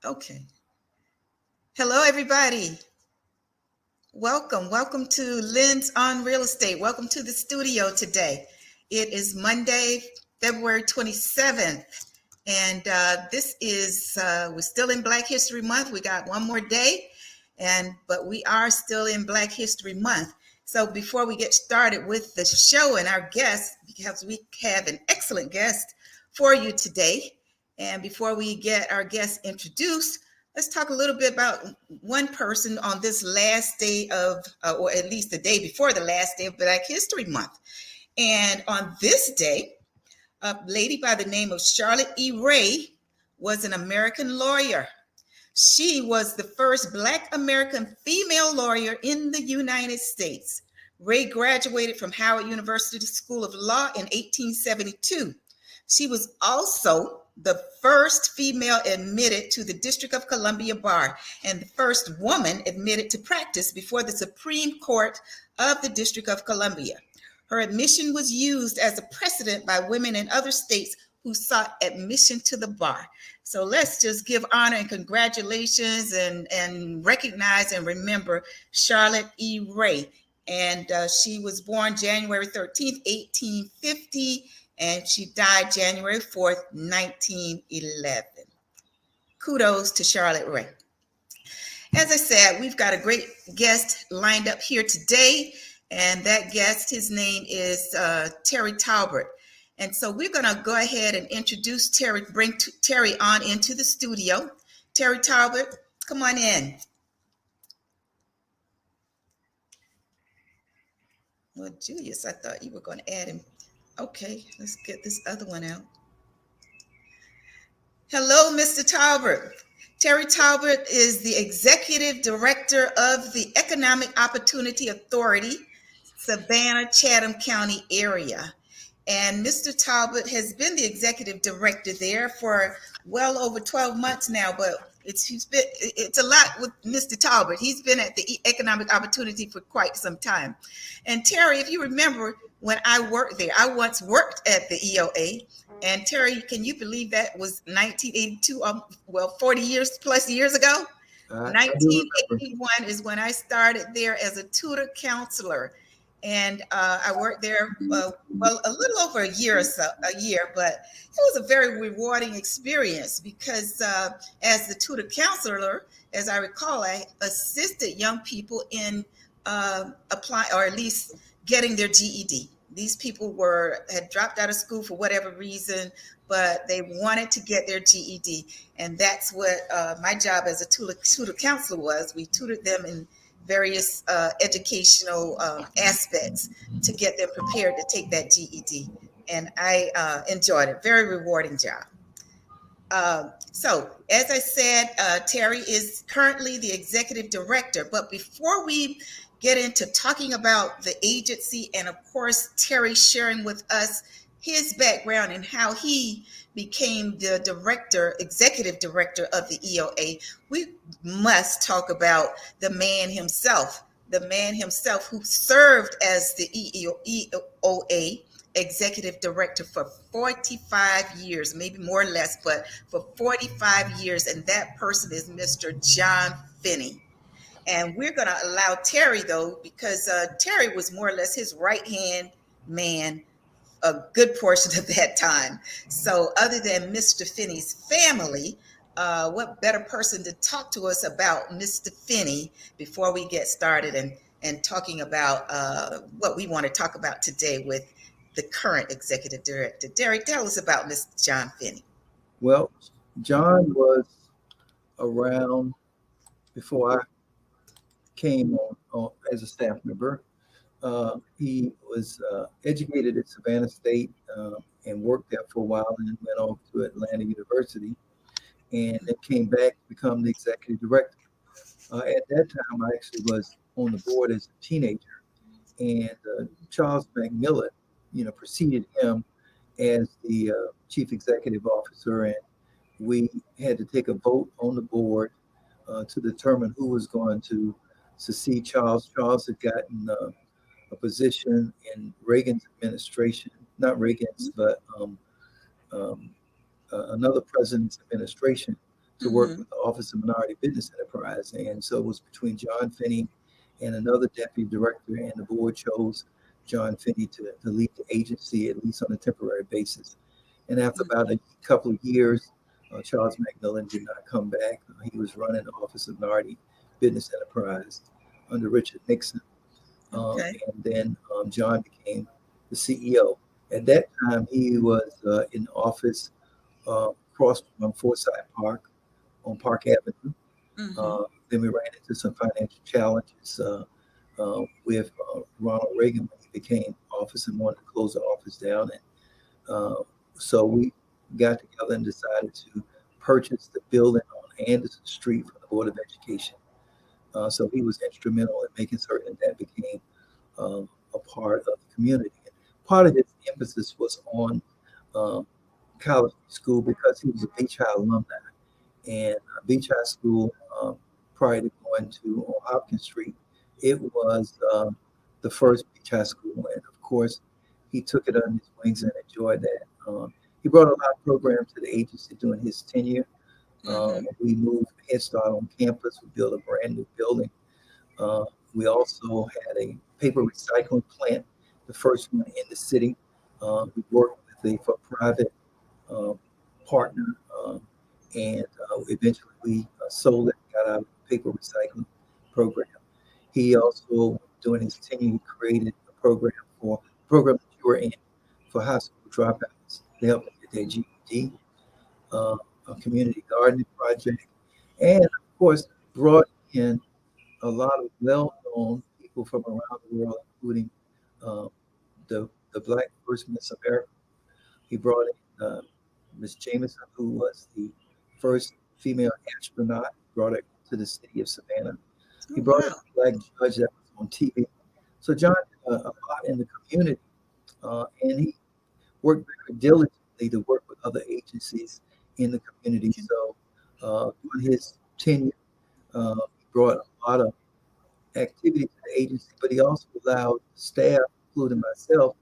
Okay. Hello, everybody. Welcome to Lens on Real Estate. Welcome to the studio today. It is Monday, February 27th, and we're still in Black History Month. We got one more day, but we are still in Black History Month. So before we get started with the show and our guests, because we have an excellent guest for you today, and before we get our guests introduced, let's talk a little bit about one person on this last day of, or at least the day before the last day of Black History Month. And on this day, a lady by the name of Charlotte E. Ray was an American lawyer. She was the first Black American female lawyer in the United States. Ray graduated from Howard University School of Law in 1872. She was also the first female admitted to the District of Columbia Bar and the first woman admitted to practice before the Supreme Court of the District of Columbia. Her admission was used as a precedent by women in other states who sought admission to the bar. So let's just give honor and congratulations and recognize and remember Charlotte E. Ray. And she was born January 13th, 1850, and she died January 4th, 1911. Kudos to Charlotte Ray. As I said, we've got a great guest lined up here today, and that guest, his name is Terry Talbert. And so we're going to go ahead and introduce Terry, bring Terry on into the studio. Terry Talbert, come on in. Well, Julius, I thought you were going to add him. Okay, let's get this other one out. Hello, Mr. Talbert. Terry Talbert is the Executive Director of the Economic Opportunity Authority, Savannah, Chatham County area. And Mr. Talbot has been the Executive Director there for well over 12 months now, but it's a lot with Mr. Talbot. He's been at the Economic Opportunity for quite some time. And Terry, if you remember, when I worked there, I once worked at the EOA. And Terry, can you believe that was 1982? 40 years plus years ago. 1981 is when I started there as a tutor counselor. And I worked there, a little over a year, but it was a very rewarding experience because as the tutor counselor, as I recall, I assisted young people in applying, or at least getting their GED. These people had dropped out of school for whatever reason, but they wanted to get their GED. And that's what my job as a tutor counselor was. We tutored them in various educational aspects to get them prepared to take that GED. And I enjoyed it. Very rewarding job. So, as I said, Terry is currently the Executive Director. But before we get into talking about the agency and, of course, Terry sharing with us his background and how he became the executive director of the EOA, we must talk about the man himself who served as the EOA executive director for 45 years, maybe more or less, but for 45 years. And that person is Mr. John Finney. And we're going to allow Terry, though, because Terry was more or less his right-hand man a good portion of that time. So other than Mr. Finney's family, what better person to talk to us about Mr. Finney before we get started and talking about what we want to talk about today with the current executive director. Terry, tell us about Mr. John Finney. Well, John was around before I came on as a staff member. He was educated at Savannah State and worked there for a while, and then went off to Atlanta University, and then came back to become the executive director. At that time, I actually was on the board as a teenager, and Charles McMillan, preceded him as the chief executive officer, and we had to take a vote on the board to determine who was going to succeed Charles. Charles had gotten a position in Reagan's administration, not Reagan's, but another president's administration to work with the Office of Minority Business Enterprise. And so it was between John Finney and another deputy director, and the board chose John Finney to lead the agency, at least on a temporary basis. And after about a couple of years, Charles McMillan did not come back. He was running the Office of Minority Business Enterprise under Richard Nixon. Okay. And then John became the CEO. At that time, he was in office across from Forsyth Park on Park Avenue. Then we ran into some financial challenges with Ronald Reagan when he became office and wanted to close the office down. And so we got together and decided to purchase the building on Anderson Street from the Board of Education. So he was instrumental in making certain that became a part of the community. And part of his emphasis was on college school because he was a Beach High alumni. And Beach High School, prior to going to on Hopkins Street, it was the first Beach High School. And of course, he took it under his wings and enjoyed that. He brought a lot of programs to the agency during his tenure. We moved Head Start on campus. We built a brand new building. We also had a paper recycling plant, the first one in the city. We worked with a for-profit partner, and eventually we sold it, got out of the paper recycling program. He also, during his tenure, he created a program that you were in for high school dropouts to help them get their GED, a community gardening project, and of course brought in a lot of well-known people from around the world, including the Black First Miss America. He brought in Miss Jameson, who was the first female astronaut, brought her to the city of Savannah. He brought in a Black judge that was on TV. So John did a lot in the community, and he worked very diligently to work with other agencies in the community. So during his tenure, he brought a lot of activity to the agency, but he also allowed staff, including myself,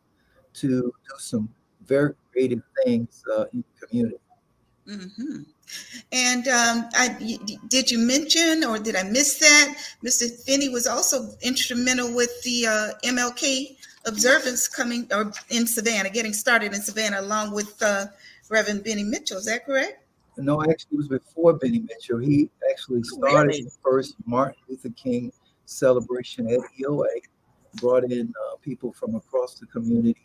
to do some very creative things in the community. And did you mention, or did I miss that, Mr. Finney was also instrumental with the MLK observance coming or in Savannah, getting started in Savannah, along with Reverend Benny Mitchell. Is that correct? No, actually, it was before Benny Mitchell. He actually started the first Martin Luther King celebration at EOA, brought in people from across the community,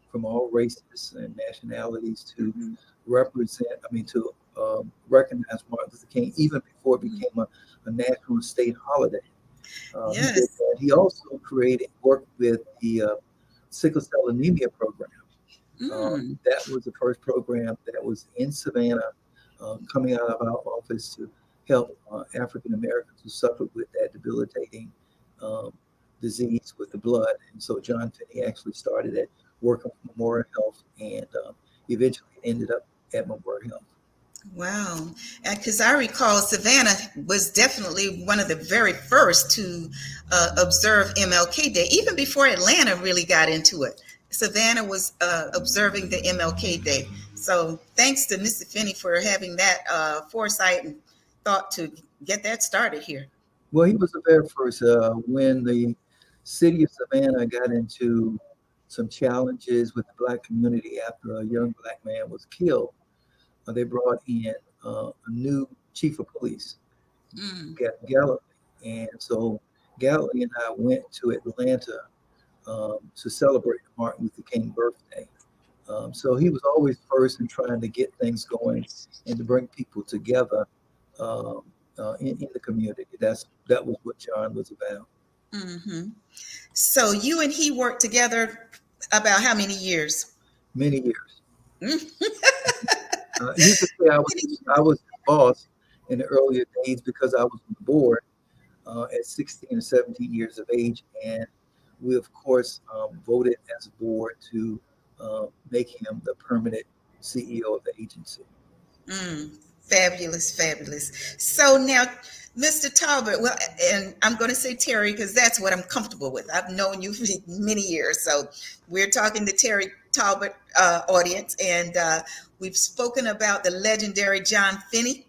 from all races and nationalities to recognize Martin Luther King, even before it became a national state holiday. Yes. He also worked with the sickle cell anemia program. That was the first program that was in Savannah, coming out of our office to help African Americans who suffered with that debilitating disease with the blood. And so John Finney actually started at working with Memorial Health and eventually ended up at Memorial Health. Wow. Because I recall Savannah was definitely one of the very first to observe MLK Day, even before Atlanta really got into it. Savannah was observing the MLK Day. So thanks to Mr. Finney for having that foresight and thought to get that started here. Well, he was the very first. When the city of Savannah got into some challenges with the Black community after a young Black man was killed, they brought in a new chief of police, Galloway. And so Galloway and I went to Atlanta to celebrate Martin Luther King birthday. So he was always first in trying to get things going and to bring people together in the community. That was what John was about. So you and he worked together about how many years? Many years. You could say I was the boss in the earlier days because I was on the board at 16 or 17 years of age, and we of course voted as a board to make him the permanent CEO of the agency. Fabulous, fabulous. So now, Mr. Talbot, well, and I'm going to say Terry because that's what I'm comfortable with. I've known you for many years, so we're talking to Terry Talbot audience, and we've spoken about the legendary John Finney.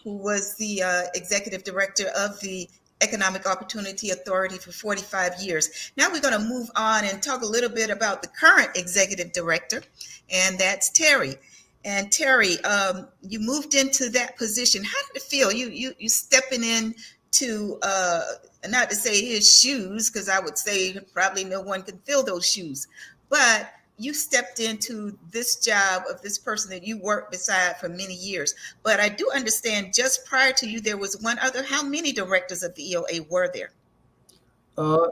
who was the executive director of the Economic Opportunity Authority for 45 years. Now we're going to move on and talk a little bit about the current executive director, and that's Terry. And Terry, you moved into that position. How did it feel? You stepping in to not to say his shoes, because I would say probably no one can fill those shoes, but you stepped into this job of this person that you worked beside for many years. But I do understand just prior to you, there was one other. How many directors of the EOA were there?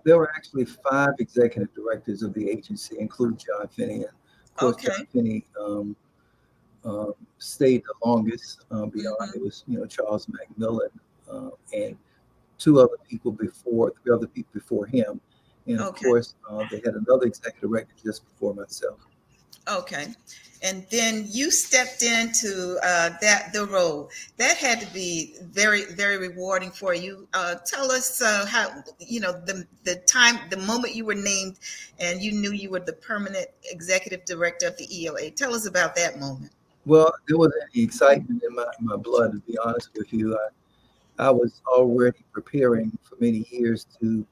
There were actually 5 executive directors of the agency, including John Finney. And of course, Okay. John Finney stayed the longest beyond. Mhm. It was, Charles McMillan and 3 other people before him. And of Okay. course, they had another executive director just before myself. Okay. And then you stepped into the role. That had to be very, very rewarding for you. Tell us how, the moment you were named and you knew you were the permanent executive director of the EOA. Tell us about that moment. Well, there wasn't any excitement in my blood, to be honest with you. I was already preparing for many years to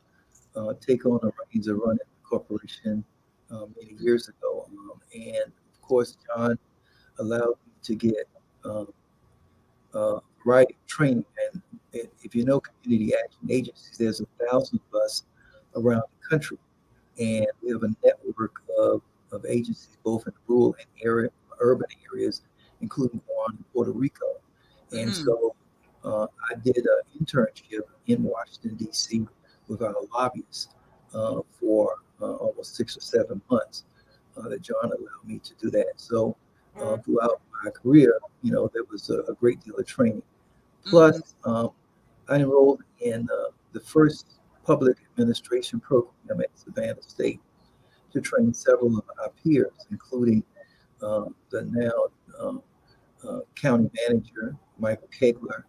take on the reins of running the corporation many years ago. And of course, John allowed me to get right training. And if you know community action agencies, there's 1,000 of us around the country. And we have a network of agencies, both in rural and urban areas, including Guam and Puerto Rico. And so I did an internship in Washington, D.C. with our lobbyists for almost 6 or 7 months that John allowed me to do that. So throughout my career, there was a great deal of training. Plus, I enrolled in the first public administration program at Savannah State to train several of our peers, including the now county manager, Michael Kegler,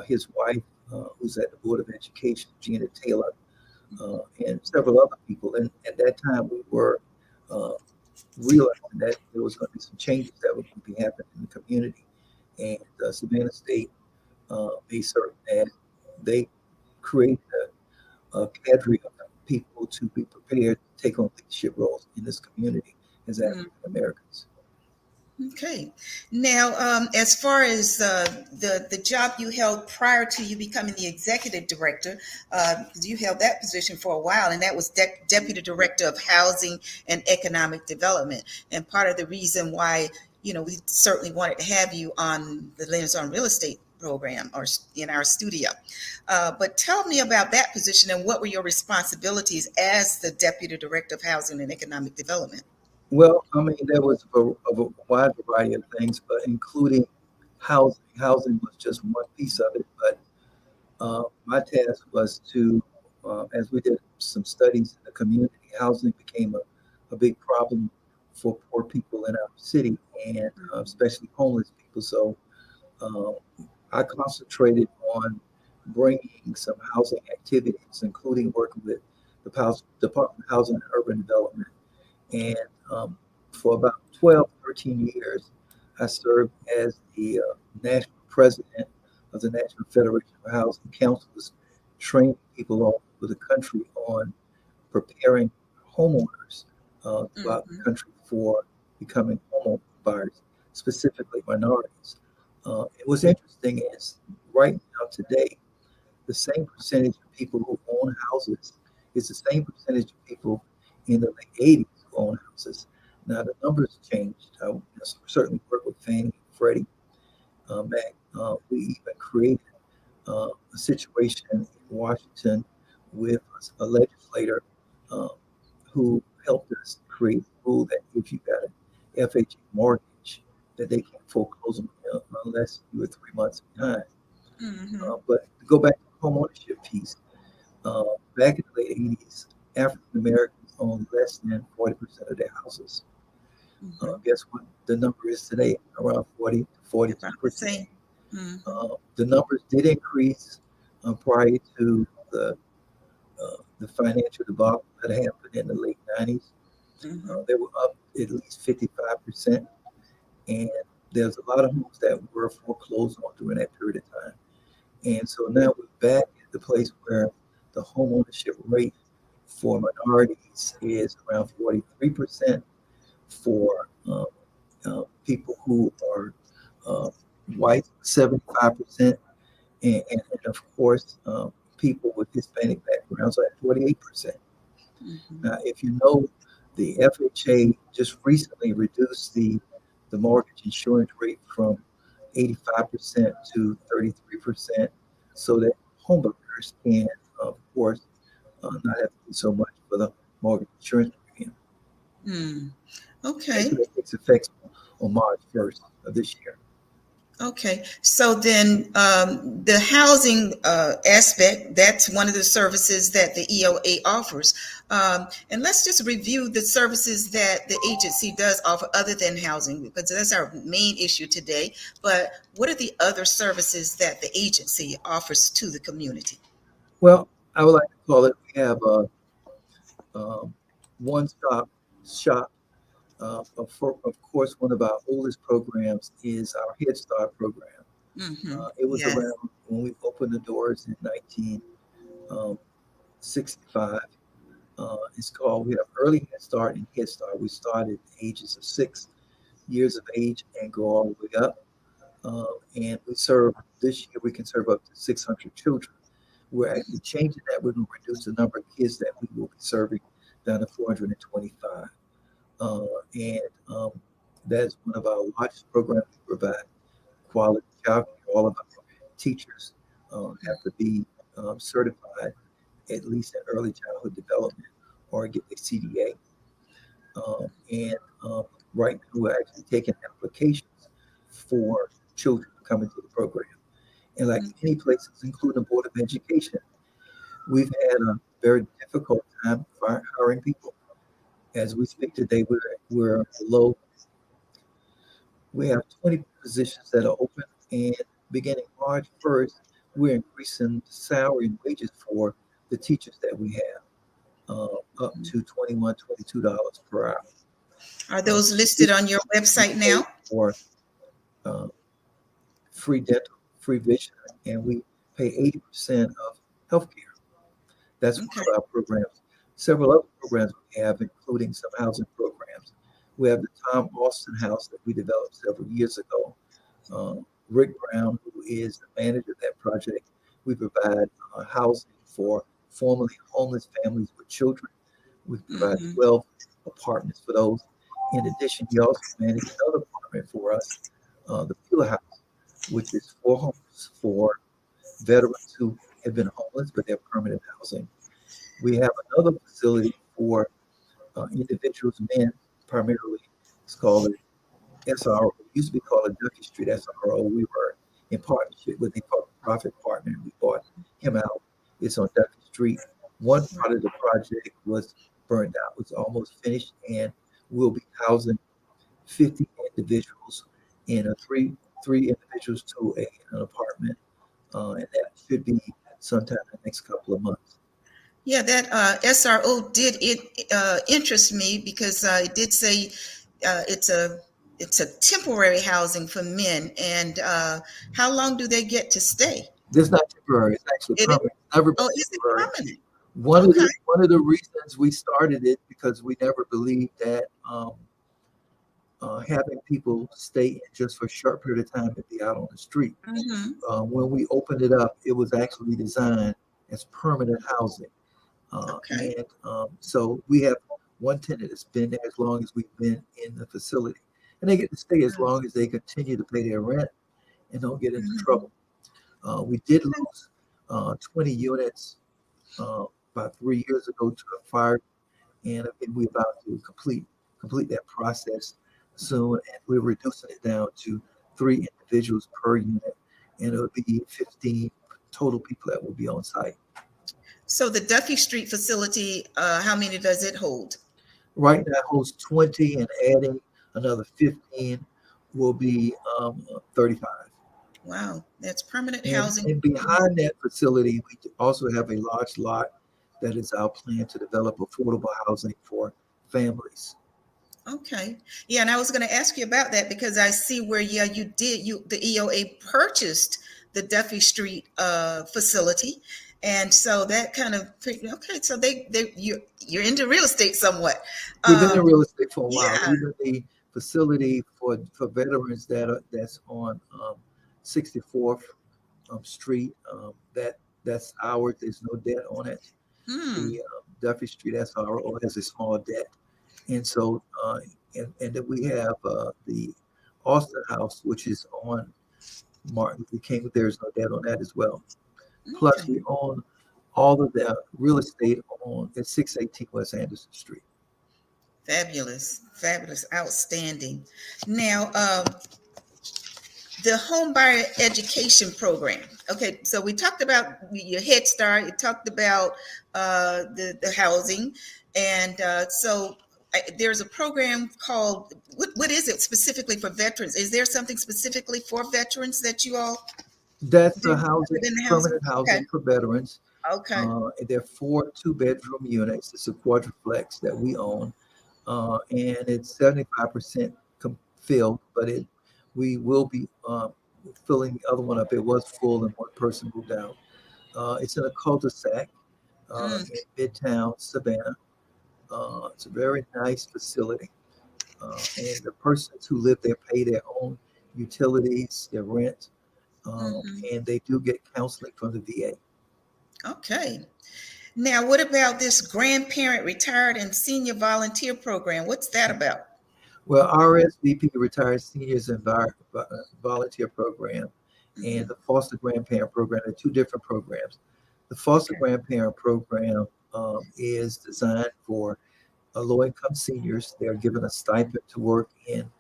his wife, who's at the Board of Education, Gina Taylor, and several other people. And at that time, we were realizing that there was going to be some changes that were going to be happening in the community. And Savannah State made certain that they created a cadre of people to be prepared to take on leadership roles in this community as African Americans. Okay. Now, as far as the job you held prior to you becoming the executive director, because you held that position for a while, and that was deputy director of housing and economic development. And part of the reason why, we certainly wanted to have you on the Lens on Real Estate program or in our studio. But tell me about that position and what were your responsibilities as the deputy director of housing and economic development? Well, I mean, there was a wide variety of things, but including housing. Housing was just one piece of it. But my task was to, as we did some studies in the community, housing became a big problem for poor people in our city, and especially homeless people. So I concentrated on bringing some housing activities, including working with the Department of Housing and Urban Development. And for about 12, 13 years, I served as the national president of the National Federation of Housing Councils, training people all over the country on preparing homeowners throughout the country for becoming home buyers, specifically minorities. It was interesting is right now today, the same percentage of people who own houses is the same percentage of people in the late 80s who own houses. Now the numbers changed. I certainly work with Fannie and Freddie. Back, we even created a situation in Washington with a legislator who helped us create a rule that if you got an FHA mortgage, that they can't foreclose on you unless you were 3 months behind. But to go back to the home ownership piece, back in the late 80s, African Americans owned less than 40% of their houses. Guess what the number is today? Around 40 to 42%. The numbers did increase prior to the financial debacle that happened in the late 90s. They were up at least 55%. And There's a lot of homes that were foreclosed on during that period of time. And so now we're back at the place where the home ownership rate for minorities is around 43%, for people who are uh, white, 75%, and of course, people with Hispanic backgrounds are at 48%. Mhm. Now, if you know, the FHA just recently reduced the mortgage insurance rate from 85% to 33%, so that homeowners can, of course, not have to pay so much for the mortgage insurance premium. Mm. Okay. Actually, that takes effect on March 1st of this year. Okay, so then the housing aspect, that's one of the services that the EOA offers. And let's just review the services that the agency does offer other than housing, because that's our main issue today. But what are the other services that the agency offers to the community? Well, I would like to call it, we have a one-stop shop. Of course, one of our oldest programs is our Head Start program. Mm-hmm. It was Yes. around when we opened the doors in 1965. It's called, we have Early Head Start and Head Start. We started at the ages of 6 years of age and go all the way up. And we serve, this year we can serve up to 600 children. We're actually changing that. We're going to reduce the number of kids that we will be serving down to 425. And That's one of our largest programs. We provide quality childcare. All of our teachers have to be certified, at least in early childhood development, or get a CDA. And Right now, we're actually taking applications for children to come into the program. And like many places, including the Board of Education, we've had a very difficult time hiring people. As we speak today, we're below. We have 20 positions that are open, and beginning March 1st, we're increasing the salary and wages for the teachers that we have up to $21, $22 per hour. Are Uh, those listed on your we website pay now? for uh, free dental, free vision, and we pay 80% of healthcare. That's one Okay. of our programs. Several other programs we have, including some housing programs. We have the Tom Austin House that we developed several years ago. Rick Brown, who is the manager of that project, we provide housing for formerly homeless families with children. We provide Mm-hmm. 12 apartments for those. In addition, he also managed another apartment for us, the Pula House, which is 4 homes for veterans who have been homeless, but they're permanent housing. We have another facility for individuals, men primarily. It's called SRO. It used to be called a Ducky Street SRO. We were in partnership with a profit partner, and we bought him out. It's on Ducky Street. One part of the project was burned out. It's almost finished, and we'll be housing 50 individuals in a three individuals to an apartment, and that should be sometime in the next couple of months. Yeah, that SRO did interest me because it did say uh, it's a it's a temporary housing for men. And how long do they get to stay? This is not temporary. It's actually It is. permanent. It's never been Oh, is it temporary. permanent? One of Okay. the one of the reasons we started it, because we never believed that having people stay in just for a short period of time and be out on the street. Hmm. When we opened it up, it was actually designed as permanent housing. Okay. So we have one tenant that's been there as long as we've been in the facility. And they get to stay as long as they continue to pay their rent and don't get into Mhm. trouble. We did lose 20 units about 3 years ago to a fire, and I think we're about to complete that process soon. And we're reducing it down to 3 individuals per unit, and it'll be 15 total people that will be on site. So the Duffy Street facility, how many does it hold? Right now, it holds 20, and adding another 15 will be 35. Wow, that's permanent And, housing. and behind that facility, we also have a large lot that is our plan to develop affordable housing for families. Okay. Yeah, and I was going to ask you about that because I see where, yeah, the EOA purchased the Duffy Street facility. And so that kind of, okay, so you're into real estate somewhat. We've been Um, in real estate for a while. yeah. Even the facility for veterans that's on 64th Street, that's ours. There's no debt on it. Hmm. The Duffy Street SRO has a small debt, and so and then we have the Austin House, which is on Martin Luther King. There's no debt on that as well. Plus, Okay. we own all of the real estate on at 618 West Anderson Street. Fabulous. Fabulous. Outstanding. Now, the home buyer education program. Okay, so we talked about your Head Start. You talked about the housing, and there's a program called what is it specifically for veterans? Is there something specifically for veterans that you all That's do a other housing, than the housing? permanent Okay, housing for veterans. okay, There are 4 2-bedroom units. It's a quadruplex that we own, and it's 75% filled, but we will be filling the other one up. It was full and one person moved out. It's in a cul-de-sac mm, in Midtown Savannah. It's a very nice facility, and the persons who live there pay their own utilities, their rent, hmm, and they do get counseling from the VA. okay. Now, what about this grandparent retired and senior volunteer program? What's that about? Well, RSVP, Retired Seniors and Volunteer Program, and Hmm. the Foster Grandparent Program are 2 different programs. The Foster Okay. Grandparent Program is designed for low-income seniors. They're given a stipend to work in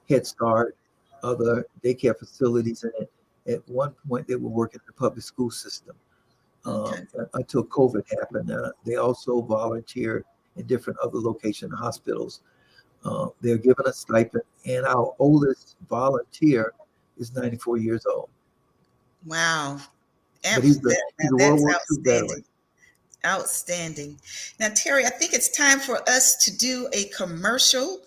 Head Start, other daycare facilities, and at one point they were working in the public school system Okay. until COVID happened. They also volunteer in different other location hospitals. They're given a stipend, and our oldest volunteer is 94 years old. Wow. But Now he's a World that's War II veteran. outstanding. Outstanding. Now, Terry, I think it's time for us to do a commercial.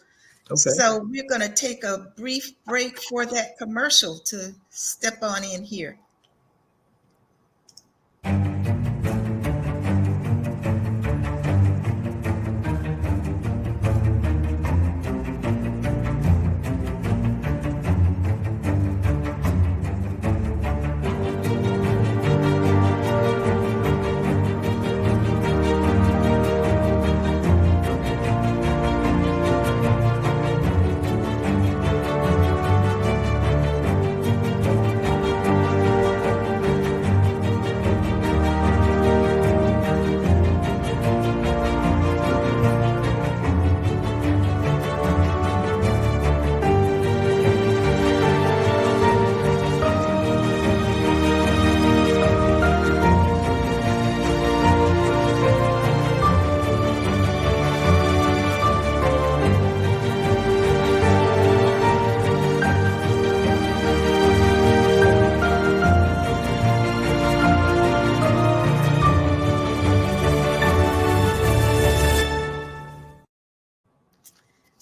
Okay. So we're going to take a brief break for that commercial to step on in here.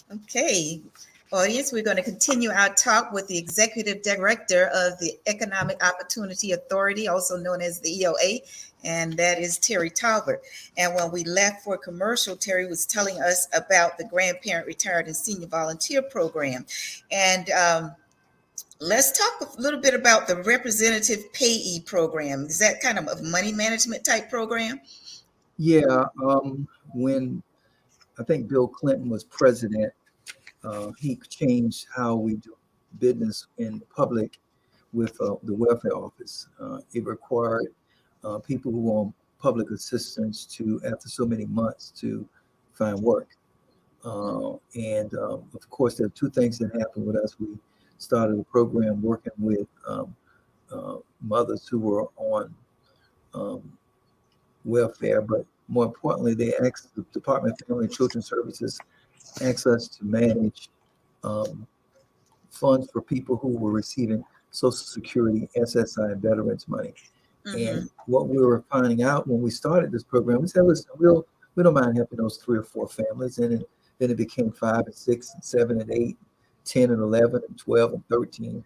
Okay, audience, we're going to continue our talk with the Executive Director of the Economic Opportunity Authority, also known as the EOA, and that is Terry Talbert. And when we left for commercial, Terry was telling us about the Grandparent Retired and Senior Volunteer Program. And let's talk a little bit about the Representative Payee Program. Is that kind of a money management type program? Yeah. When I think Bill Clinton was president, he changed how we do business in public with the welfare office. It required people who were on public assistance to, after so many months, to find work. And of course, there are 2 things that happened with us. We started a program working with mothers who were on um, welfare, but more importantly, they asked the Department of Family and Children Services asked us to manage funds for people who were receiving Social Security, SSI, and veterans money. Mm-hmm. And what we were finding out when we started this program, we said, listen, we don't mind helping those 3 or 4 families. And in Then it became 5 and 6 and 7 and 8, 10 and 11 and 12 and 13.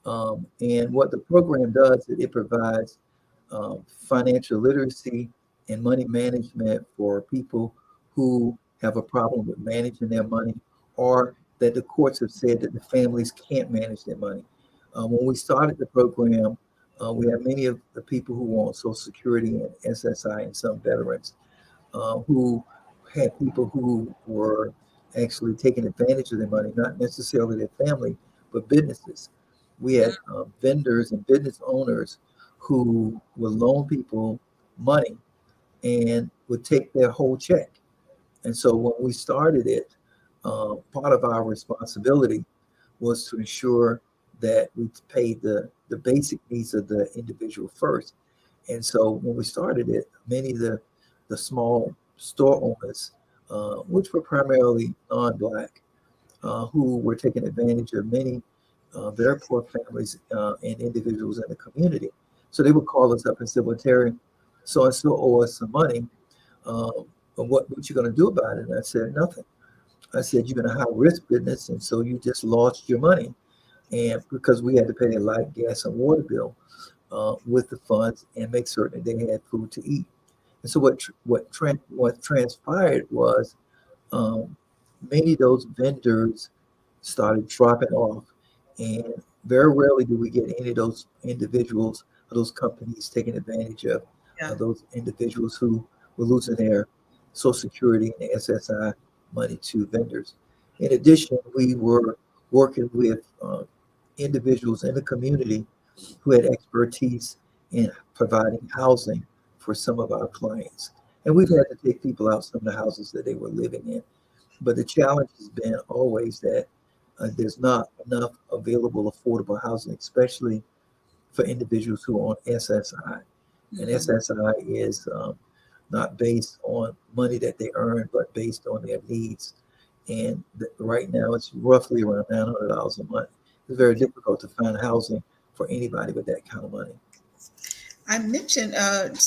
And what the program does is it provides financial literacy and money management for people who have a problem with managing their money, or that the courts have said that the families can't manage their money. When we started the program, we had many of the people who were on Social Security and SSI and some veterans who had people who were actually taking advantage of their money, not necessarily their family, but businesses. We had vendors and business owners who would loan people money and would take their whole check. And so when we started it, part of our responsibility was to ensure that we paid the basic needs of the individual first. And so when we started it, many of the small store owners, which were primarily non-Black, who were taking advantage of many very poor families and individuals in the community. So they would call us up and say, well, Terry, so-and-so owe us some money. But what you going to do about it? And I said, nothing. I said, you're in a high risk business, and so you just lost your money. And because we had to pay a light, gas, and water bill with the funds and make certain that they had food to eat. And so what transpired was many of those vendors started dropping off, and very rarely do we get any of those individuals or those companies taking advantage of those individuals who were losing their Social Security and SSI money to vendors. In addition, we were working with individuals in the community who had expertise in providing housing for some of our clients. And we've had to take people out some of the houses that they were living in. But the challenge has been always that there's not enough available affordable housing, especially for individuals who are on SSI. And SSI is not based on money that they earn, but based on their needs. And right now it's roughly around $900 a month. It's very difficult to find housing for anybody with that kind of money. I mentioned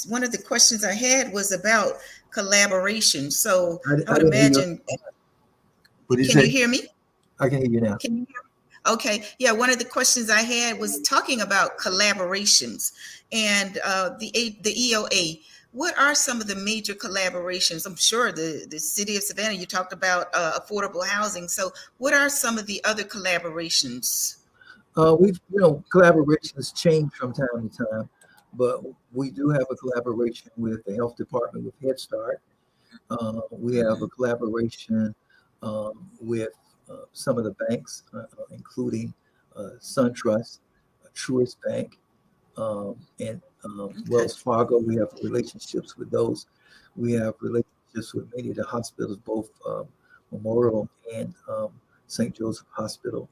one of the questions I had was about collaboration. So I would imagine. Can you hear me? I can hear you now. Can you hear me? Okay. Yeah. One of the questions I had was talking about collaborations and the EOA. What are some of the major collaborations? I'm sure the city of Savannah, you talked about affordable housing. So what are some of the other collaborations? Collaborations change from time to time, but we do have a collaboration with the health department with Head Start. We have a collaboration with some of the banks, including SunTrust, Truist Bank, and Wells Fargo. We have relationships with those. We have relationships with many of the hospitals, both Memorial and St. Joseph Hospital.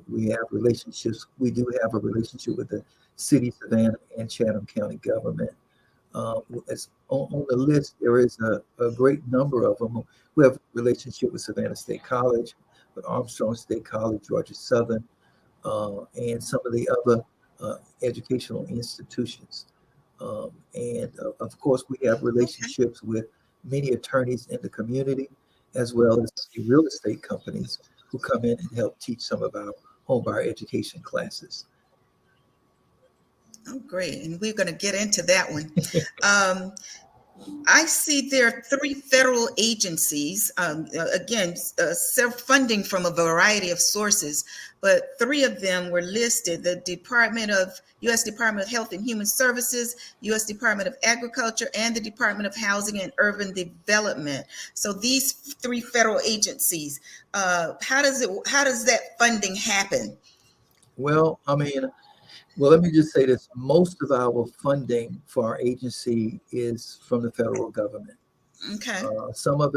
We have relationships. We do have a relationship with the City of Savannah and Chatham County government. As on the list, there is a great number of them. We have a relationship with Savannah State College, with Armstrong State College, Georgia Southern, and some of the other educational institutions. And of course, we have relationships with many attorneys in the community, as well as real estate companies who come in and help teach some of our home buyer education classes. Oh, great. And we're going to get into that one. I see there are 3 federal agencies, again, self-funding from a variety of sources, but 3 of them were listed: the U.S. Department of Health and Human Services, U.S. Department of Agriculture, and the Department of Housing and Urban Development. So these 3 federal agencies, how does that funding happen? Well, let me just say this. Most of our funding for our agency is from the federal government. Okay. Some of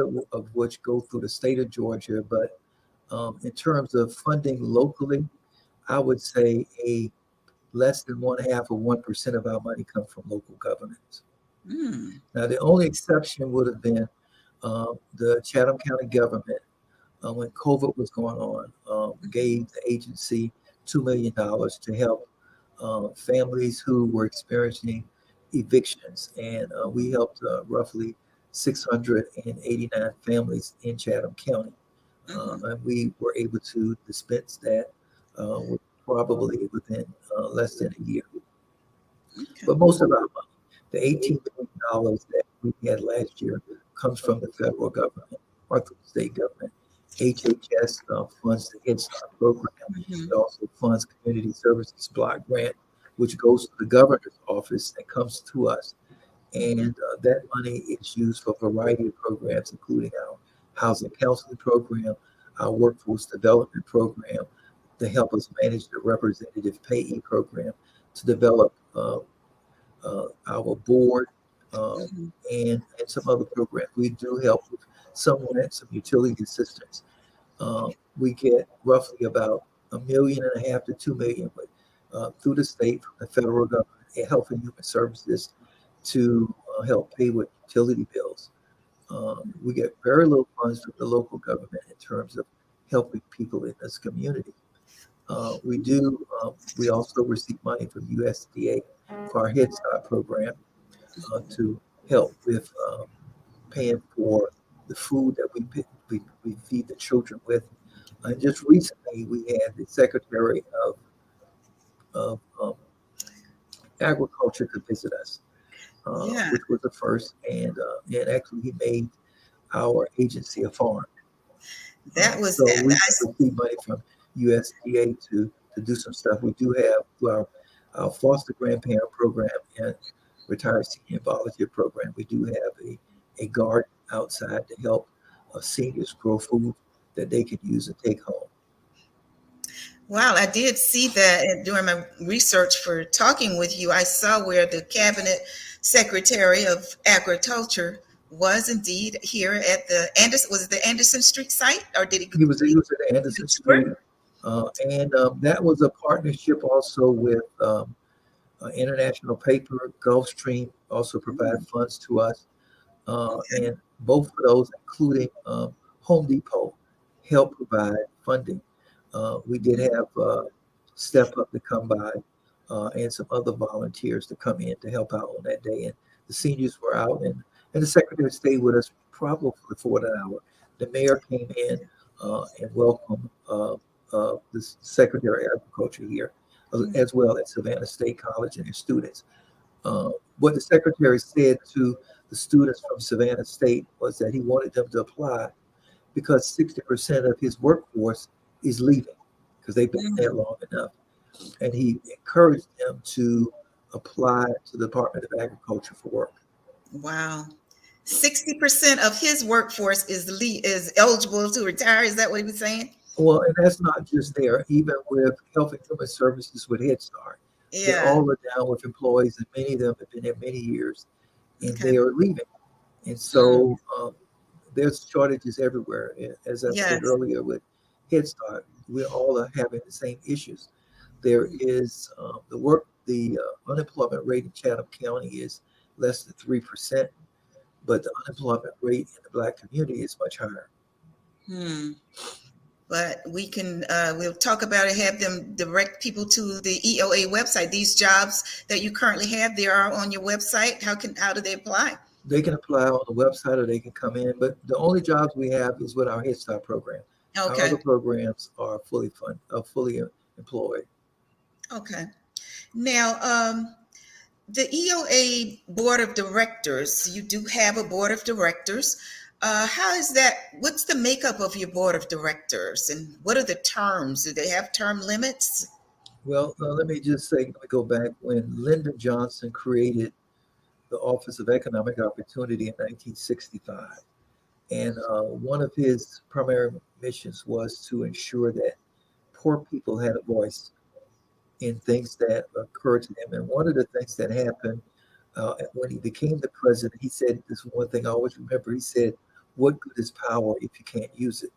which go through the state of Georgia, but in terms of funding locally, I would say less than 1/2 or 1% of our money comes from local governments. Now, the only exception would have been the Chatham County government, when COVID was going on, gave the agency $2 million to help families who were experiencing evictions, and we helped roughly 689 families in Chatham County. And we were able to dispense that probably within less than a year. Okay. But most of our money, the $18 million that we had last year, comes from the federal government or the state government. HHS funds the Head Start program. Mhm. It also funds Community Services Block Grant, which goes to the governor's office and comes to us. And that money is used for a variety of programs, including our housing counseling program, our workforce development program, to help us manage the representative payee program, to develop our board, Mhm. and some other programs. We do help with some rent, some utility assistance. We get roughly about $1.5 million to $2 million through the state, from the federal government, and Health and Human Services to help pay with utility bills. We get very little funds from the local government in terms of helping people in this community. We also receive money from USDA for our Head Start program to help with paying for the food that we feed the children with. And just recently, we had the Secretary of Agriculture to visit us, Yeah, which was the first, and actually he made our agency a farm. that was So that. we receive money from USDA to do some stuff. We do have our foster grandparent program and retired senior volunteer program. We do have a garden outside to help seniors grow food that they can use and take home. Wow, I did see that during my research for talking with you. I saw where the Cabinet Secretary of Agriculture was indeed here at the Anderson. Was it the Anderson Street site, or did he go He was at to the Anderson tour? Street, and that was a partnership also with International Paper. Gulfstream also provided funds to us. Okay. And both of those, including Home Depot, help provide funding. We did have Step Up to come by and some other volunteers to come in to help out on that day. And the seniors were out, and the secretary stayed with us probably for an hour. The mayor came in and welcomed the Secretary of Agriculture here, as well as Savannah State College and their students. What the secretary said to the students from Savannah State was that he wanted them to apply because 60% of his workforce is leaving because they've been there long enough. And he encouraged them to apply to the Department of Agriculture for work. Wow. 60% of his workforce is eligible to retire. Is that what he was saying? Well, and that's not just there. Even with Health and Human Services with Head Start, they Yeah. all are down with employees, and many of them have been there many years, and Okay. they are leaving. And so there's shortages everywhere. As I said Yes. earlier with Head Start, we all are having the same issues. There is the unemployment rate in Chatham County is less than 3%, but the unemployment rate in the Black community is much higher. Hmm. But we'll talk about it, have them direct people to the EOA website. These jobs that you currently have, they are on your website. How do they apply? They can apply on the website or they can come in, but the only jobs we have is with our Head Start program. Our Okay. other programs are fully employed. Okay. Now, the EOA board of directors, you do have a board of directors. How is that? What's the makeup of your board of directors, and what are the terms? Do they have term limits? Well, let me just say, let me go back when Lyndon Johnson created the Office of Economic Opportunity in 1965. And one of his primary missions was to ensure that poor people had a voice in things that occurred to them. And one of the things that happened when he became the president, he said this one thing I always remember. He said, "What good is power if you can't use it?"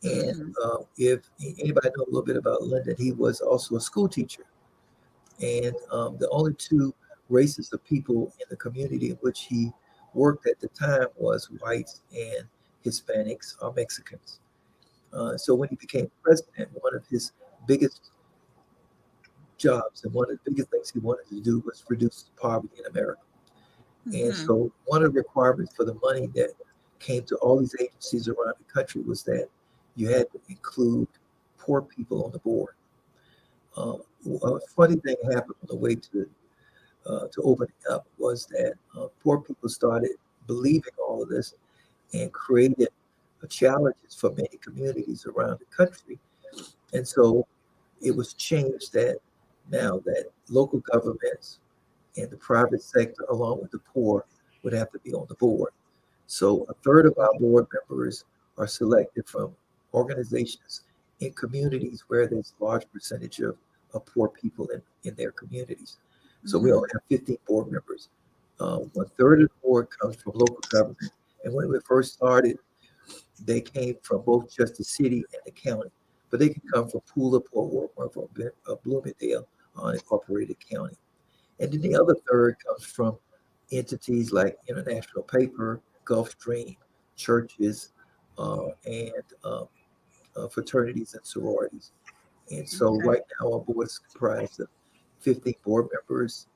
And Mhm. if anybody know a little bit about Lyndon, he was also a school teacher. And the only two races of people in the community in which he worked at the time was whites and Hispanics or Mexicans. So when he became president, one of his biggest jobs and one of the biggest things he wanted to do was reduce poverty in America. And Mm-hmm. so one of the requirements for the money that came to all these agencies around the country was that you had to include poor people on the board. Uh, a funny thing happened on the way to open it up was that poor people started believing all of this and created challenges for many communities around the country. And so it was changed that now that local governments and the private sector, along with the poor, would have to be on the board. So a third of our board members are selected from organizations in communities where there's a large percentage of poor people in their communities. So we Mm-hmm. only have 15 board members. One third of the board comes from local government. And when we first started, they came from both just the city and the county, but they can come from Pooler, Port Worth, or from Bloomingdale, unincorporated county. And then the other third comes from entities like International Paper, Gulfstream, churches, and fraternities and sororities. And so Okay. right now our board is comprised of 15 board members,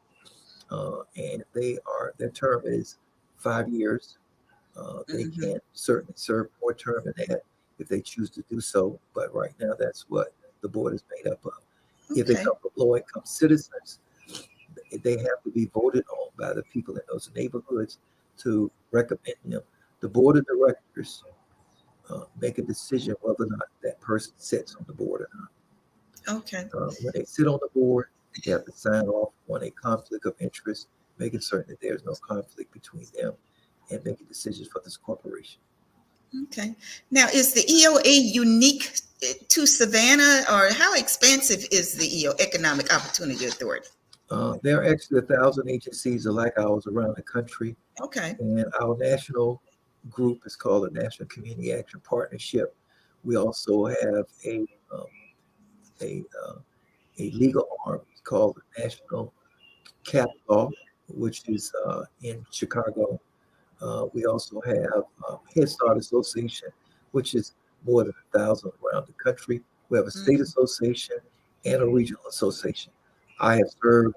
and their term is 5 years. They Mm-hmm. can certainly serve more term than that if they choose to do so, but right now that's what the board is made up of. If they Okay. come from low income citizens, they have to be voted on by the people in those neighborhoods to recommend them. The board of directors make a decision whether or not that person sits on the board or not. Okay. When they sit on the board, they have to sign off on a conflict of interest, making certain that there's no conflict between them and making decisions for this corporation. Okay. Now, is the EOA unique to Savannah, or how expansive is the EO Economic Opportunity Authority? There are actually 1,000 agencies like ours around the country, Okay. and our national group is called the National Community Action Partnership. We also have um, a, uh, a legal arm called the National Cap Law, which is in Chicago. We also have Head Start Association, which is more than 1,000 around the country. We have a state Mm-hmm. association and a regional association. I have served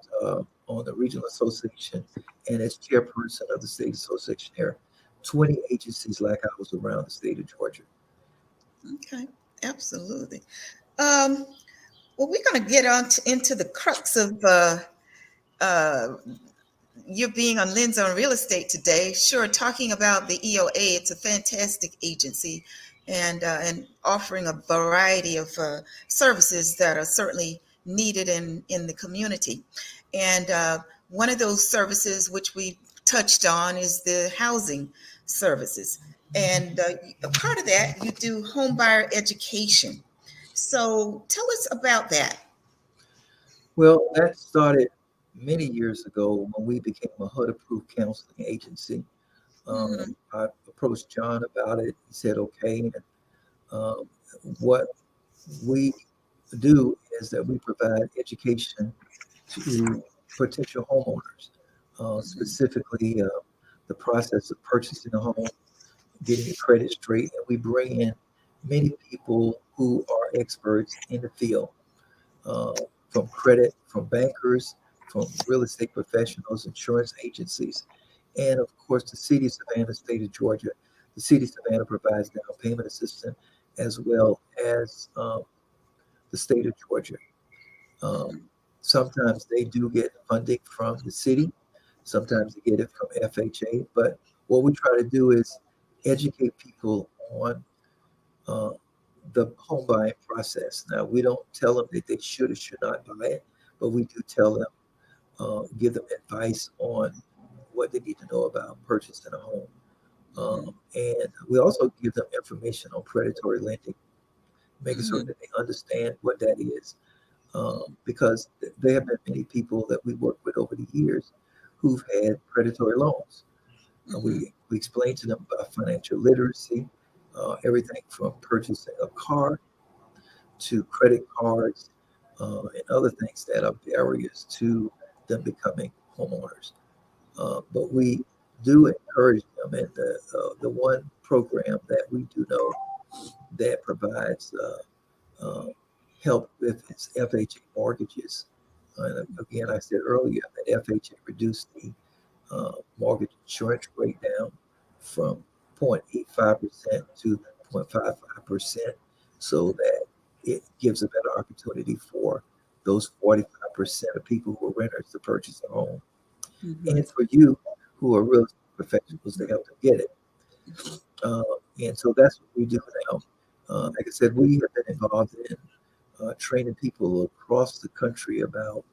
on the regional association, and as chairperson of the state association, there are 20 agencies like ours around the state of Georgia. Okay. Absolutely. Um, well, we're going to get into the crux of uh, you being on Lens on Real Estate today. Sure, talking about the EOA, it's a fantastic agency, and offering a variety of services that are certainly needed in the community. And one of those services which we touched on is the housing services. And a part of that, you do home buyer education. So tell us about that. Well, that started many years ago when we became a HUD-approved counseling agency. Hmm. I approached John about it. He said, okay. And um, what we do is that we provide education to potential homeowners, specifically the process of purchasing a home, getting your credit straight. And we bring in many people who are experts in the field, uh, from credit, from bankers, from real estate professionals, insurance agencies, and of course the city of Savannah, state of Georgia. The city of Savannah provides down payment assistance as well as the state of Georgia. Um, Hmm. Sometimes they do get funding from the city, sometimes they get it from FHA, but what we try to do is educate people on uh, the home buying process. Now, we don't tell them that they should or should not buy it, but we do tell them, give them advice on what they need to know about purchasing a home. And we also give them information on predatory lending, making sure Hmm. that they understand what that is. Because there have been many people that we work with over the years who've had predatory loans. Hmm. We explain to them about financial literacy, everything from purchasing a car to credit cards, and other things that are barriers to them becoming homeowners. But we do encourage them, and the one program that we do know that provides uh, help with is FHA mortgages. And again, I said earlier that FHA reduced the mortgage insurance rate down from 0.85% to 0.55%, so that it gives a better opportunity for those 45% of people who are renters to purchase a home, and for you who are real estate professionals to help them get it. And so that's what we do now. Like I said, we have been involved in training people across the country about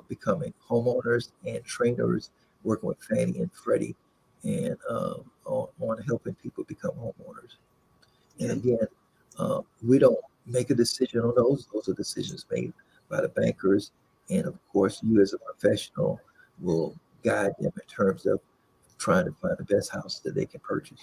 becoming homeowners, and trainers working with Fannie and Freddie, and on helping people become homeowners. And again, we don't make a decision on those. Those are decisions made by the bankers. And of course, you as a professional will guide them in terms of trying to find the best house that they can purchase.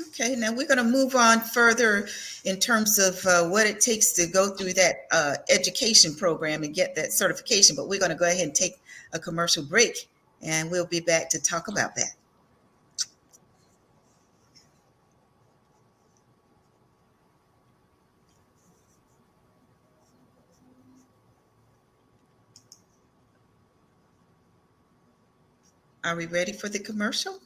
Okay, now we're going to move on further in terms of what it takes to go through that education program and get that certification. But we're going to go ahead and take a commercial break, and we'll be back to talk about that. Are we ready for the commercial?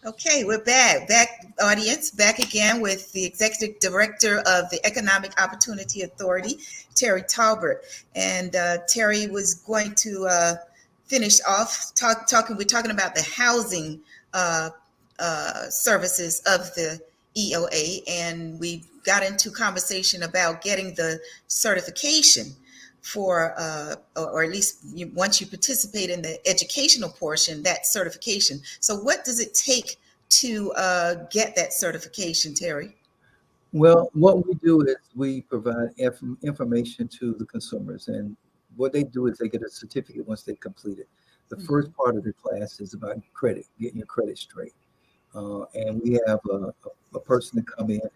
Okay, we're back audience, back again with the Executive Director of the Economic Opportunity Authority, Terry Talbert. And Terry was going to finish off talking. We're talking about the housing services of the EOA, and we got into conversation about getting the certification for, or at least once you participate in the educational portion, that certification. So what does it take to get that certification, Terry? Well, what we do is we provide information to the consumers, and what they do is they get a certificate once they complete it. The first part of the class is about credit, getting your credit straight. And we have a person to come in and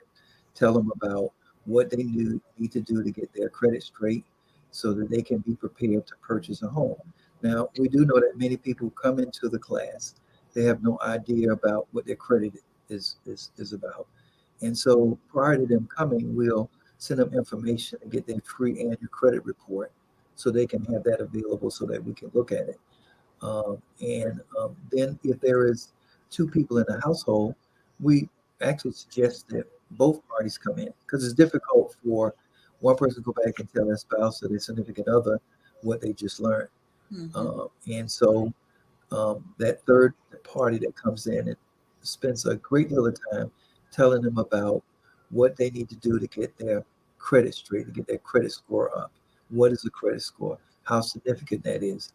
tell them about what they need to do to get their credit straight so that they can be prepared to purchase a home. Now, we do know that many people come into the class, they have no idea about what their credit is about. And so prior to them coming, we'll send them information and get their free annual credit report so they can have that available so that we can look at it. Then if there is two people in the household, we actually suggest that both parties come in, because it's difficult for one person to go back and tell their spouse or their significant other what they just learned. And so that third party that comes in and spends a great deal of time telling them about what they need to do to get their credit straight, to get their credit score up. What is a credit score? How significant that is?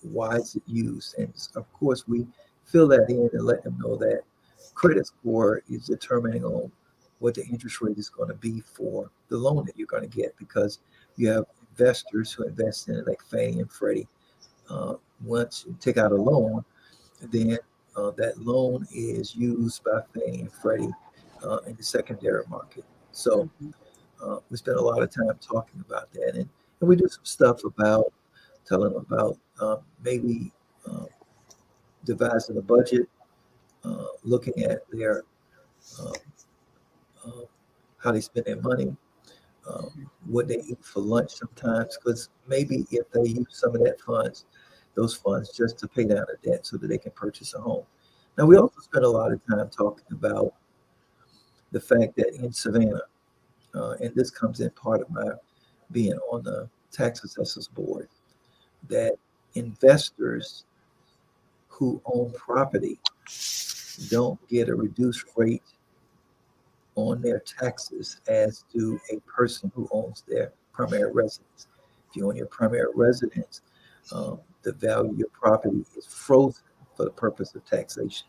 Why is it used? And of course, we fill that in and let them know that credit score is determining on what the interest rate is going to be for the loan that you're going to get, because you have investors who invest in it like Fannie and Freddie. Once you take out a loan, then that loan is used by Fannie and Freddie in the secondary market. So we spend a lot of time talking about that, and we do some stuff about telling them about maybe devising a budget, looking at their how they spend their money, what they eat for lunch sometimes, because maybe if they use some of those funds just to pay down the debt so that they can purchase a home. Now, we also spend a lot of time talking about the fact that in Savannah, and this comes in part of my being on the Tax Assessors Board that investors who own property don't get a reduced rate on their taxes as do a person who owns their primary residence. If you own your primary residence, the value of your property is frozen for the purpose of taxation.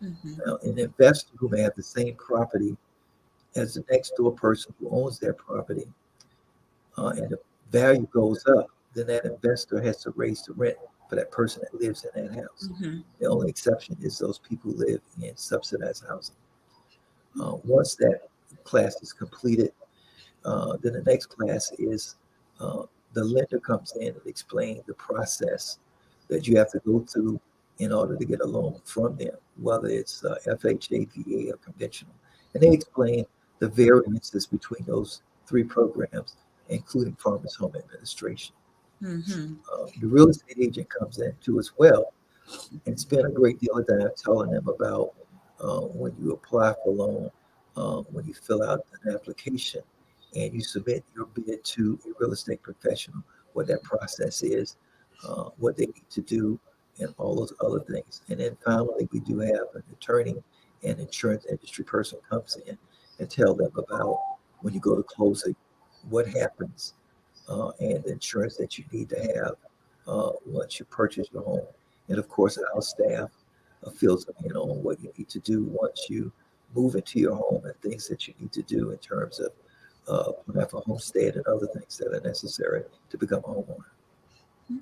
Mhm. Now, an investor who may have the same property as the next door person who owns their property, and the value goes up, then that investor has to raise the rent for that person that lives in that house. Mhm. The only exception is those people who live in subsidized housing. Once that class is completed, then the next class is the lender comes in and explains the process that you have to go through in order to get a loan from them, whether it's FHA, VA, or conventional. And they explain the variances between those three programs, including Farmers Home Administration. Mhm. The real estate agent comes in too as well and spend a great deal of time telling them about when you apply for a loan, when you fill out an application, and you submit your bid to a real estate professional, what that process is, what they need to do, and all those other things. And then finally, we do have an attorney and insurance industry person comes in and tell them about when you go to closing, what happens, and the insurance that you need to have once you purchase your home. And of course, our staff fills them in on what you need to do once you move into your home and things that you need to do in terms of applying for homestead and other things that are necessary to become a homeowner.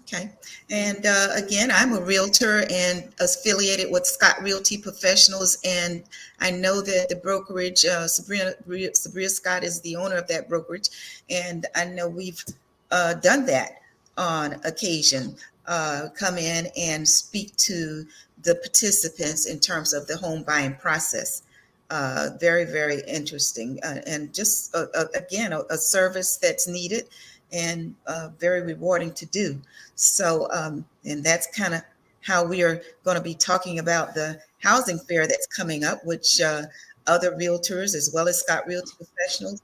Okay. And again, I'm a realtor and affiliated with Scott Realty Professionals. And I know that the brokerage, Sabria Scott is the owner of that brokerage. And I know we've done that on occasion, come in and speak to the participants in terms of the home buying process. Very, very interesting. And just, again, a service that's needed and very rewarding to do. So, and that's kind of how we are going to be talking about the housing fair that's coming up, which other realtors as well as Scott Realty Professionals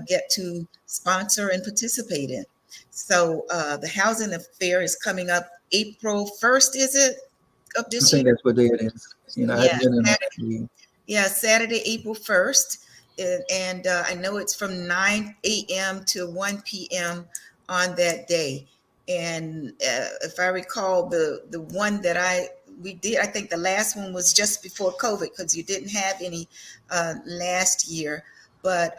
get to sponsor and participate in. So the housing fair is coming up April 1st, is it, of I this year? think that's what it is. You know, I Yeah, haven't been in on that meeting. yeah, Saturday, April 1st. And I know it's from 9 a.m. to 1 p.m. on that day. And if I recall, the one that we did, I think the last one was just before COVID because you didn't have any last year, but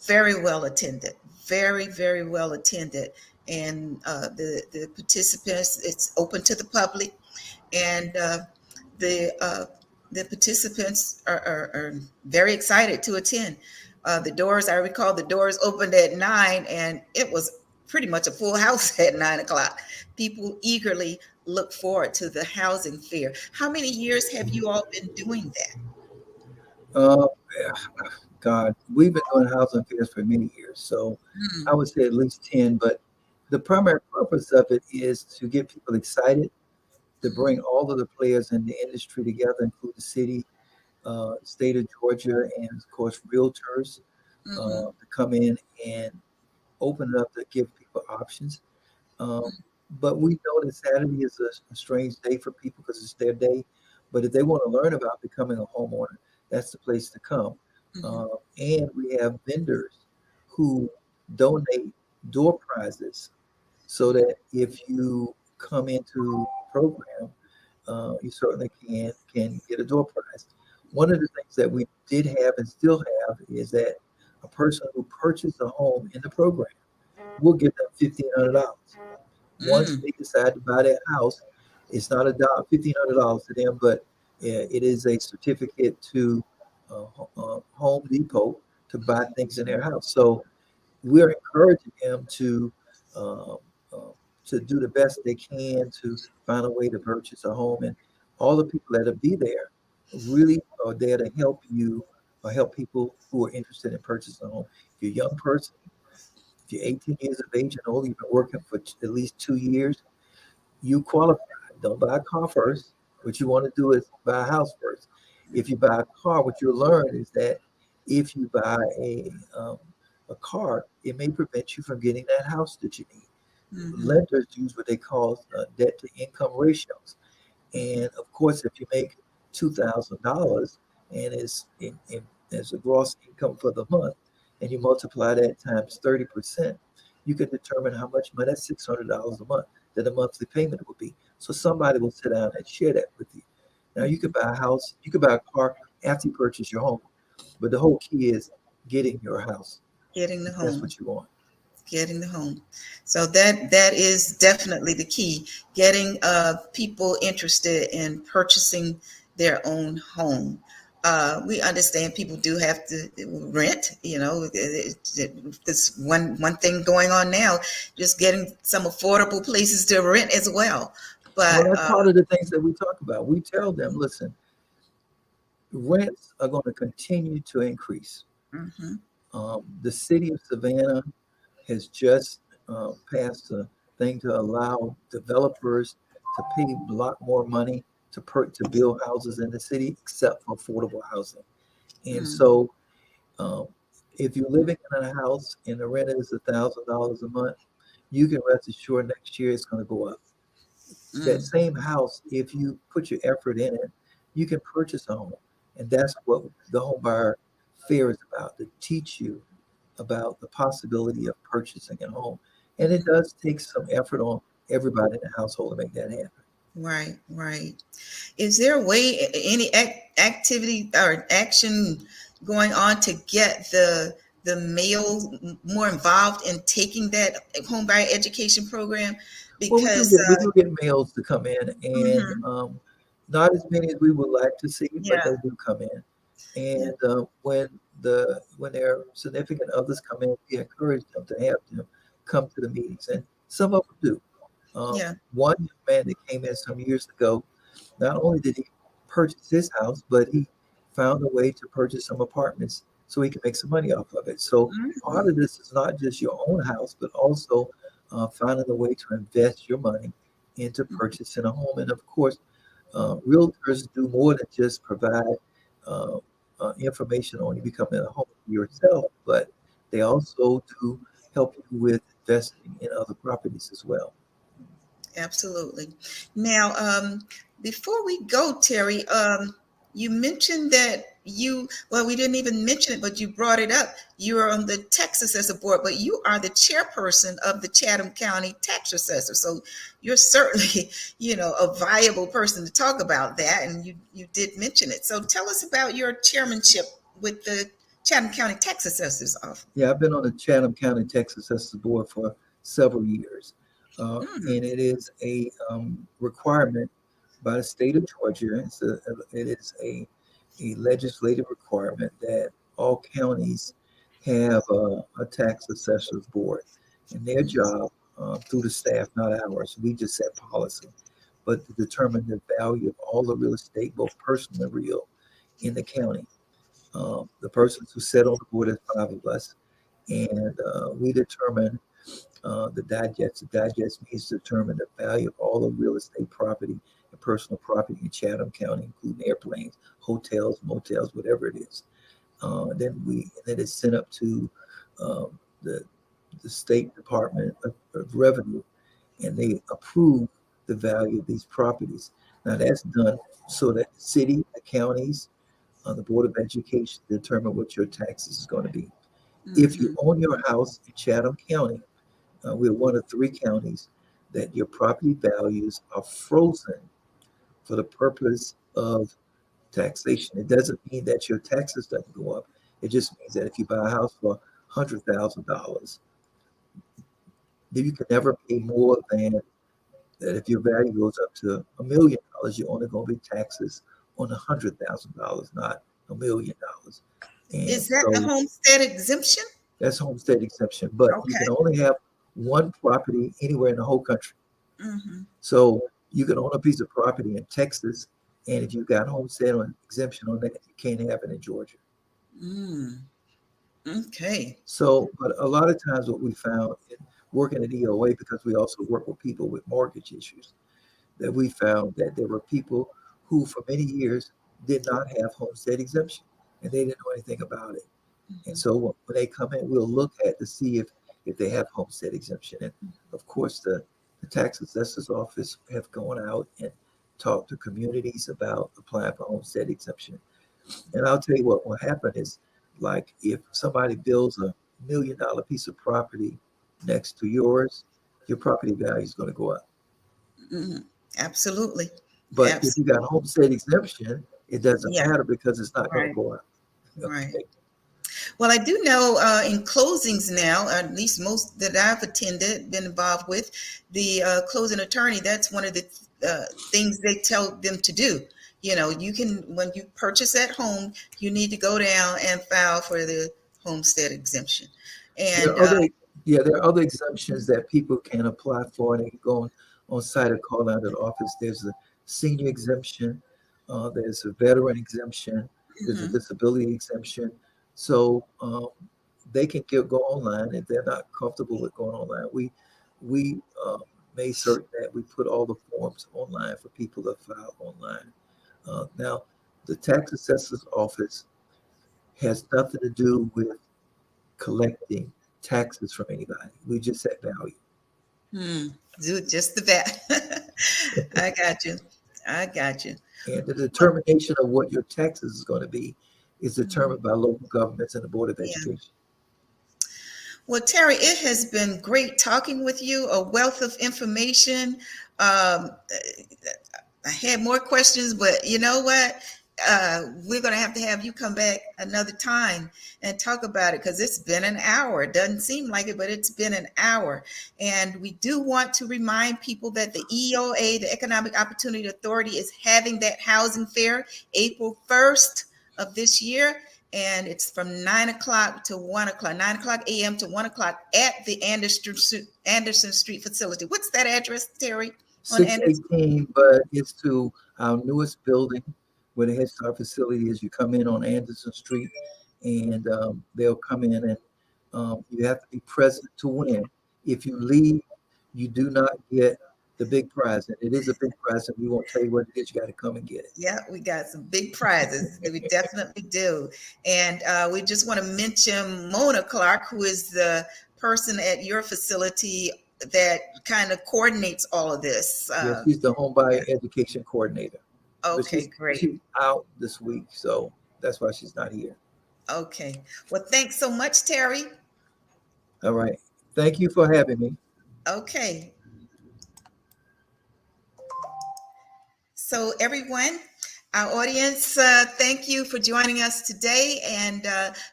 very well attended, very, very well attended. And the participants, it's open to the public, and the uh, the participants are very excited to attend. The doors, I recall, the doors opened at 9, and it was pretty much a full house at 9 o'clock. People eagerly look forward to the housing fair. How many years have you all been doing that? Uh, God, we've been doing housing fairs for many years, so I Mm, would say at least 10. But the primary purpose of it is to get people excited, to bring all of the players in the industry together, including the city, state of Georgia, and of course, realtors mhm, to come in and open it up to give people options. Um, but we know that Saturday is a strange day for people because it's their day. But if they want to learn about becoming a homeowner, that's the place to come. mhm, And we have vendors who donate door prizes so that if you come into the program, you certainly can get a door prize. One of the things that we did have and still have is that a person who purchased a home in the program will get them $1,500. Once mm, they decide to buy that house, it's not $1,500 to them, but it is a certificate to Home Depot to buy things in their house. So we're encouraging them uh, uh, to do the best they can to find a way to purchase a home, and all the people that'll be there really are there to help you or help people who are interested in purchasing a home. If you're a young person, if you're 18 years of age and older, you've been working for at least 2 years, you qualify. Don't buy a car first. What you want to do is buy a house first. If you buy a car, what you'll learn is that if you buy a car, it may prevent you from getting that house that you need. Mm-hmm. Lenders use what they call debt to income ratios. And of course, if you make $2,000 and as a gross income for the month, and you multiply that times 30%, you can determine how much money, that's $600 a month, that the monthly payment will be. So somebody will sit down and share that with you. Now you could buy a house, you could buy a car after you purchase your home, but the whole key is getting your house. Getting the That's home. what you want. Getting the home. So that is definitely the key. Getting people interested in purchasing their own home. We understand people do have to rent. This one thing going on now, just getting some affordable places to rent as well. Well, But that's part of the things that we talk about. We tell them, listen, rents are going to continue to increase. mhm, The city of Savannah has just passed a thing to allow developers to pay a lot more money to build houses in the city, except for affordable housing. And mm, so, um, if you're living in a house and the rent is $1,000 a month, you can rest assured next year it's going to go up. That mm. same house, if you put your effort in it, you can purchase a home. And that's what the home buyer fair is about, to teach you about the possibility of purchasing a home. And it does take some effort on everybody in the household to make that happen. Right, right. Is there a way, any activity or action going on to get the male more involved in taking that home buyer education program? Well, Because we do get males to come in, and mhm, not as many as we would like to see, but yeah, they do come in. yeah, And when their significant others come in, we encourage them to have them come to the meetings, and some of them do. yeah. One young man that came in some years ago, not only did he purchase his house, but he found a way to purchase some apartments so he could make some money off of it. So part Mhm, of this is not just your own house, but also finding a way to invest your money into purchasing a home. And of course, realtors do more than just provide uh, information on you becoming a home yourself, but they also do help you with investing in other properties as well. absolutely. Now, before we go, Terry, you mentioned that well, we didn't even mention it, but you brought it up. You are on the tax assessor board, but you are the chairperson of the Chatham County Tax Assessor. So you're certainly, a viable person to talk about that. And you did mention it. So tell us about your chairmanship with the Chatham County Tax Assessor's Office. Yeah, I've been on the Chatham County Texas Assessors Board for several years, Mm, and it is a requirement by the state of Georgia. It is a legislative requirement that all counties have a tax assessors board, and their job through the staff, not ours. We just set policy, but to determine the value of all the real estate, both personal and real, in the county. The persons who sit on the board is five of us, and we determine the digest. The digest means to determine the value of all the real estate property and personal property in Chatham County, including airplanes, hotels, motels, whatever it is. Then it's sent up to the State Department of Revenue, and they approve the value of these properties. Now that's done so that the city, the counties, the Board of Education determine what your taxes is going to be. If you mhm, own your house in Chatham County, we're one of three counties that your property values are frozen for the purpose of taxation. It doesn't mean that your taxes doesn't go up. It just means that if you buy a house for $100,000, then you can never pay more than that. If your value goes up to $1 million, you're only going to be taxes on $100,000, not $1 million. And is that the so homestead exemption? that's homestead exemption, but you Okay. can only have one property anywhere in the whole country. Hmm. So you can own a piece of property in Texas, and if you've got homestead or exemption on that, you can't have it in Georgia. Mm, okay. So, but a lot of times what we found in working at EOA, because we also work with people with mortgage issues, that we found that there were people who for many years did not have homestead exemption, and they didn't know anything about it. And so when they come in, we'll look at to see if they have homestead exemption. And of course, the tax assessor's office have gone out and talked to communities about applying for homestead exemption. And I'll tell you what will happen is, like, if somebody builds $1 million piece of property next to yours, your property value is going to go up. Mhm. Absolutely. But if you got homestead exemption, it doesn't Yeah. matter because it's not going Right. to go up. Right. Okay. Well, I do know in closings now, at least most that I've attended, been involved with, the closing attorney, that's one of the things they tell them to do. You know, you can, when you purchase at home, you need to go down and file for the homestead exemption. And There are other exemptions that people can apply for, and they can go on site or call out at the office. There's a senior exemption, there's a veteran exemption, there's a disability exemption. So they can go online if they're not comfortable with going online. We made certain that we put all the forms online for people to file online. Now, the tax assessor's office has nothing to do with collecting taxes from anybody. We just set value. Do just the VAT. I got you. And the determination of what your taxes is going to be is determined by local governments and the Board of Education. Well, Terry, it has been great talking with you, a wealth of information. I had more questions, but you know what? We're going to have you come back another time and talk about it, because it's been an hour. It doesn't seem like it, but it's been an hour. And we do want to remind people that the EOA, the Economic Opportunity Authority, is having that housing fair April 1st of this year. And it's from 9 o'clock to 1 o'clock, 9 o'clock a.m. to 1 o'clock at the Anderson Street facility. What's that address, Terry? 618, but it's to our newest building where the Head Start facility is. You come in on Anderson Street, and they'll come in, and you have to be present to win. If you leave, you do not get the big prize. And it is a big prize, and we won't tell you what it is. You got to come and get it. Yeah, we got some big prizes. We definitely do. And we just want to mention Mona Clark, who is the person at your facility that kind of coordinates all of this. Yes, she's the home buyer education coordinator. Okay, great. She's out this week, so that's why she's not here. Okay. Well, thanks so much, Terry. All right. Thank you for having me. Okay. So everyone, our audience, thank you for joining us today, and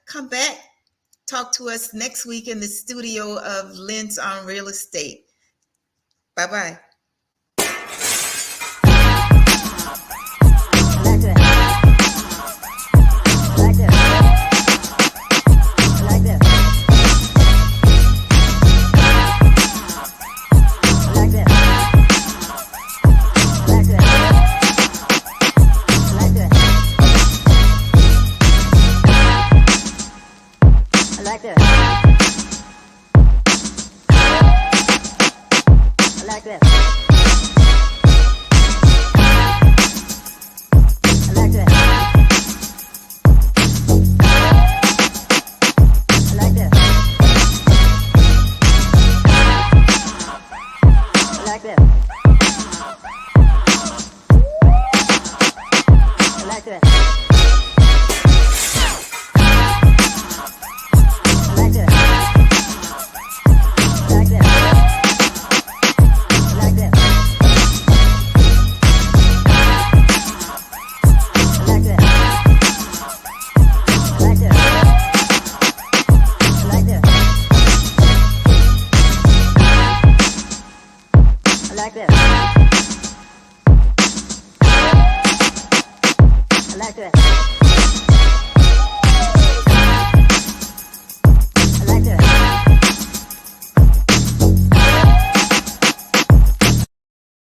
come back, talk to us next week in the studio of Lens on Real Estate. Bye-bye. I like that.